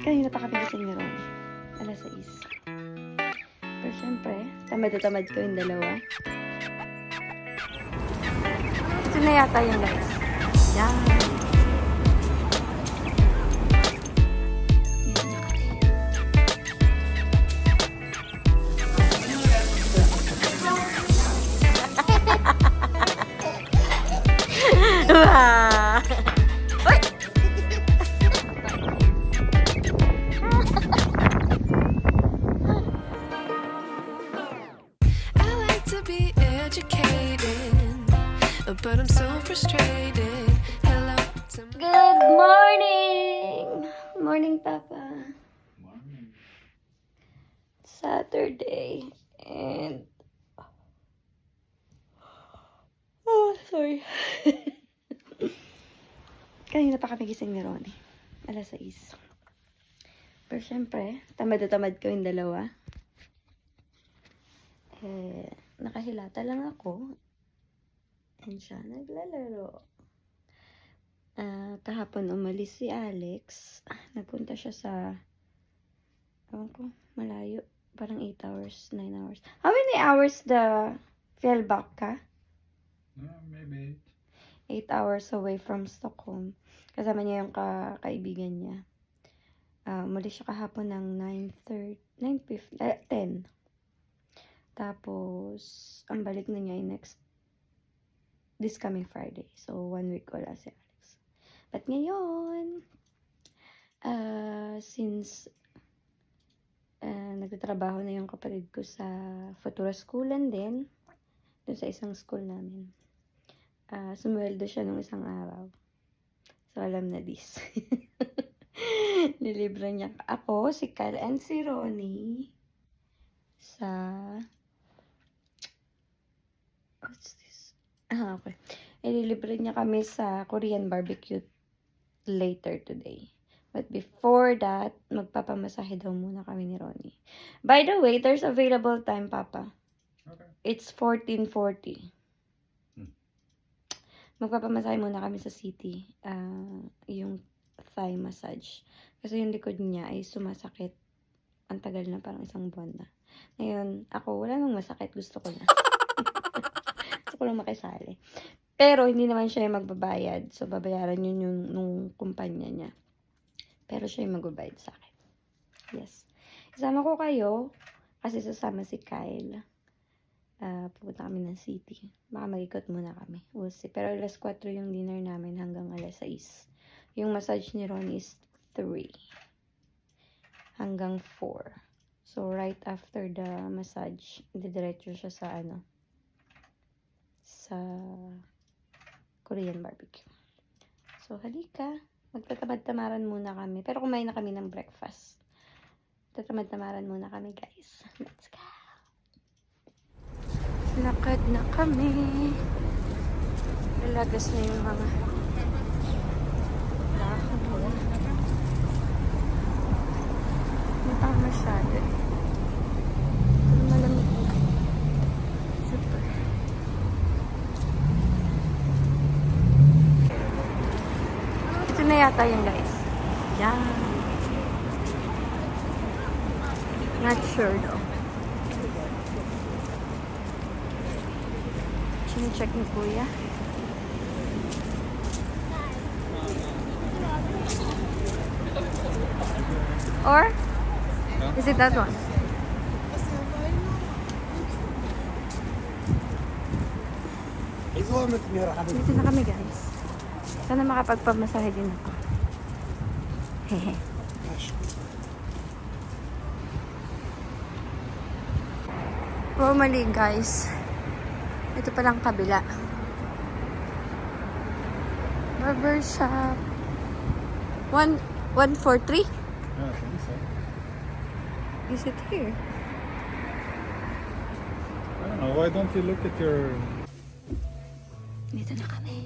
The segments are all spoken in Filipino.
Kanina pa kami gising ni Ronnie. Alas 6. Pero syempre, tamad na tamad ko yung dalawa. Ito na yata yung lights. Yan. Wow! Uy! I like to be educated, but I'm so frustrated. Hello to Good morning! Morning, Papa. Morning. Saturday. And... Oh, sorry. Kanina pa kami gising ni Ronnie. Alas 6. Pero syempre, tamad na tamad ko yung dalawa. Nakahilata lang ako. And siya, naglalaro. Kahapon umalis si Alex. Nagpunta siya sa, ewan ko, malayo. Parang 8 hours, 9 hours. How many hours the fell back ka? Maybe 8 hours away from Stockholm. Kasama niya yung kaibigan niya. Umalis siya kahapon ng 10. Tapos, ang balik na niya ay this coming Friday. So, 1 week wala si Alex. But ngayon, since nagtatrabaho na yung kapatid ko sa Futura Schoolan din, dun sa isang school namin, sumweldo siya nung isang araw. So, alam na this. Nilibre niya ako, si Kyle, and si Ronnie sa... What's this? Okay. Nilibre niya kami sa Korean barbecue later today. But before that, magpapamasahe daw muna kami ni Ronnie. By the way, there's available time, Papa. Okay. It's 14:40. Magpapamasahe muna kami sa city. Yung thigh massage. Kasi yung likod niya ay sumasakit. Ang tagal na, parang isang buwan na. Ngayon, ako, wala nang masakit. Gusto ko na. Gusto ko lang makisali. Pero, hindi naman siya yung magbabayad. So, babayaran yun yung nung kumpanya niya. Pero, siya yung magbabayad sa akin. Yes. Isama ko kayo. Kasi sasama si Kyle. Pupunta kami ng city. Baka mag-ikot muna kami. We'll see. Pero alas 4 yung dinner namin hanggang alas 6. Yung massage ni Ron is 3. Hanggang 4. So, right after the massage, didiretso siya sa sa Korean barbecue. So, halika. Magtatamad-tamaran muna kami. Pero kumain na kami ng breakfast. Tatamad-tamaran muna kami, guys. Let's go. Lakad na kami. Lalagas na yung mga dahon. Hindi pa masyado. Malamig na. Super. Ito na yata yung guys. Yan. Not sure though. Check ni Kuya. Or? Is it that one? Dito na kami guys. Sana makapagpamasahe din ako. Hehe. Wow, mali guys. Ito palang kabila. Barber shop. 143? Yeah, I think so. Is it here? I don't know. Why don't you look at your... Dito na kami.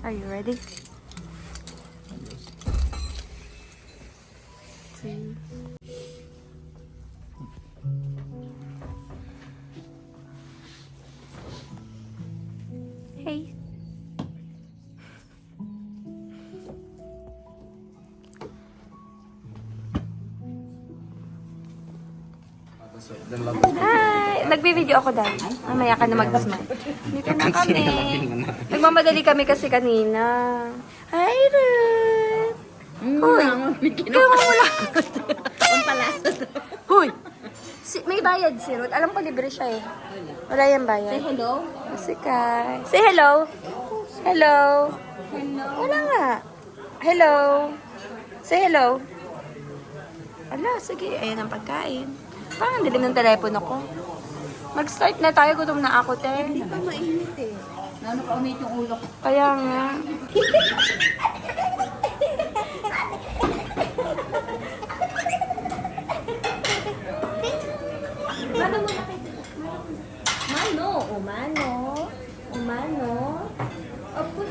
Are you ready? 2. Hey. Hi! Nagbi-video ako dahil. Mamaya ka na mag-smile. Dito na kami. Nagmamadali kami kasi kanina. Hi, Ruth! Hoy! Ikaw mo lang. Hoy! May bayad si Ruth. Alam ko libre siya eh. Wala yung bayad. Say hello. Si Kai. Say hello. Hello. Wala nga. Hello. Say hello. Ala, sige. Ayan ang pagkain. Parang dilim ng telepono ko. Mag-start na tayo. Gutom na ako, te. Hindi pa mainit eh. Lalo pa umit yung ulo ko. Kaya nga. Mano, umano. Umano. Opus.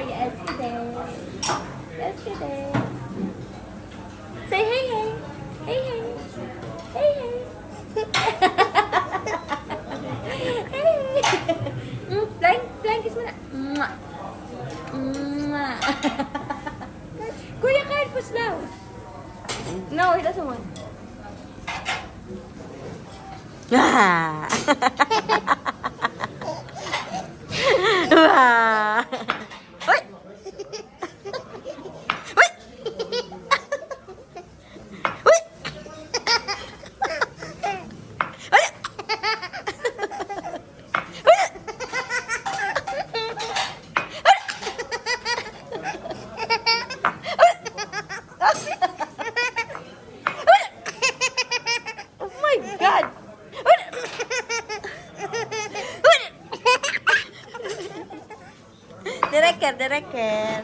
Yes, today. Yes, today. Say hey, hey. Hey, hey. Hey, hey. Flying kiss mo na. Mwah. Mwah. Kuya Kyle, push now. No, he doesn't want. Ah! Ah! Uy! Uy! Uy! Uy! Oh my God! Direker, direker.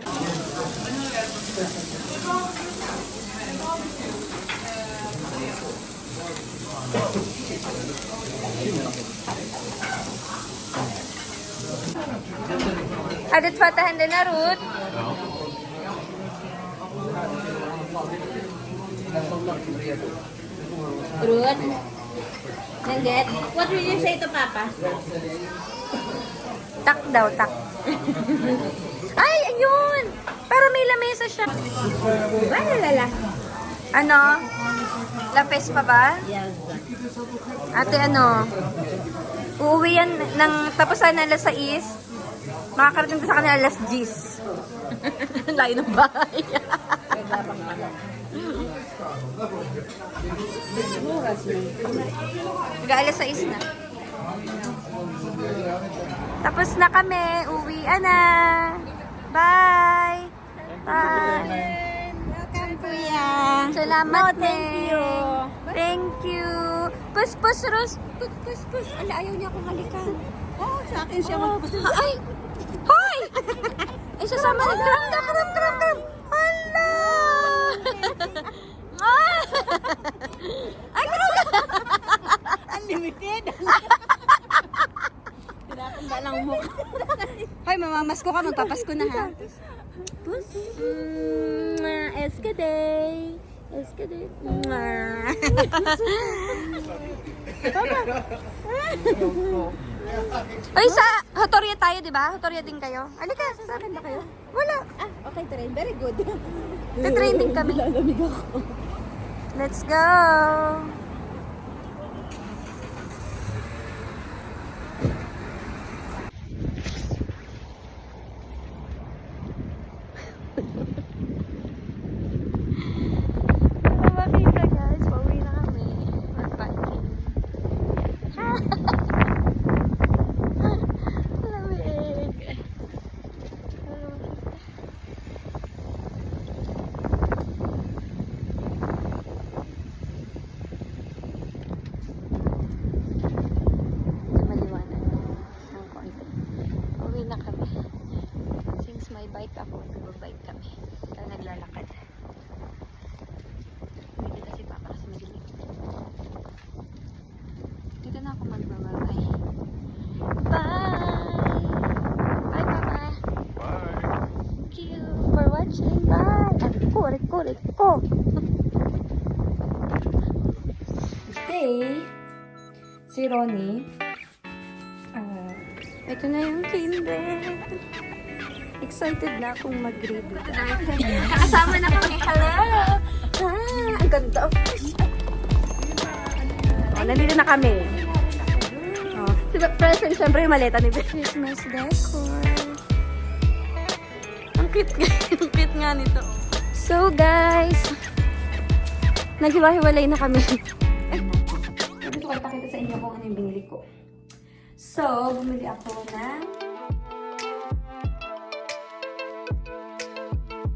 Adat fatahan din na, Ruth. Ruth. Nangget. What will you say to Papa? Tak daw, tak. Ay, ayun! Pero may lamesa siya. Wala lala. Ano? Lapes pa ba? Yes. Ate, ano? Uuwi yan ng tapusan na alas 6. Makakarating sa kanila alas 10. Layo ng bahay. Mag-alas 6 na. Tapos na kami. Uwi na. Bye! Bye! Welcome, Kuya. Salamat, No, thank you. Thank you. Pus, pus, Ros. Pus, pus, pus. Ala, ayaw niya akong halikan. Oh, sa akin siya magpusin. Ay! Hoy! Ay, sasama na. Kram, kram, kram, kram, kram. Hala! Ah! Ay, kram! Unlimited. Tinatanda lang mo. Hoy, mamamasko ka. Magpapasko na, ha? Pus. Eskaday. Eskaday. Ay, sa Hotoria tayo, di ba? Hotoria din kayo. Alika, sa akin ba kayo? Wala. Ah, okay, train. Very good. Tatraining kami. Lalamig ako. Let's go! Makita guys, pauwi na kami. Mag-biking. Lamig. Maliwanag ng konti. Pauwi na kami. Since may bike ako, nagbabike kami. Kaya naglalakad. Hindi kita si Papa kasi madilim. Dito na ako magbababay. Bye! Bye, Papa! Bye. Thank you for watching. Bye! Ariko, ariko, ariko! Today, si Ronnie, ito na yung kinder. Excited na akong mag-read. Nakasama na kami. Hello! Ah, ang ganda. nandito na kami. Oh, diba, present, syempre yung maleta ni Beth. Christmas decor. Ang cute nga, ang cute nga nito. So guys, naghiwa-hiwalay na kami. Gusto ko ipakita sa inyo kung ano yung binili ko. So, bumili ako ng